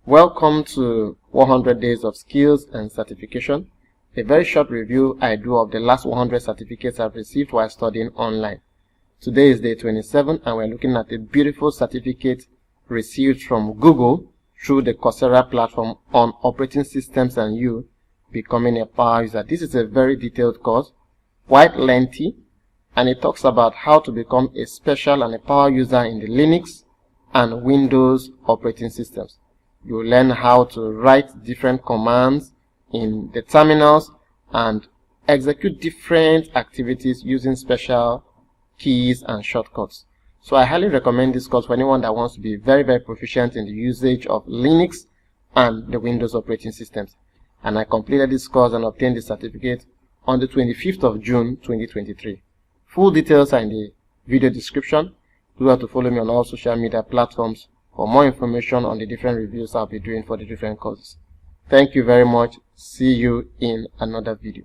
Welcome to 100 Days of Skills and Certification, a very short review I do of the last 100 certificates I've received while studying online. Today is day 27 and we're looking at a beautiful certificate received from Google through the Coursera platform on operating systems and you becoming a power user. This is a very detailed course, quite lengthy, and it talks about how to become a special and a power user in the Linux and Windows operating systems. You will learn how to write different commands in the terminals and execute different activities using special keys and shortcuts. So I highly recommend this course for anyone that wants to be very proficient in the usage of Linux and the Windows operating systems. And I completed this course and obtained the certificate on the 25th of June 2023. Full details are in the video description. You have to follow me on all social media platforms for more information on the different reviews I'll be doing for the different courses. Thank you very much. See you in another video.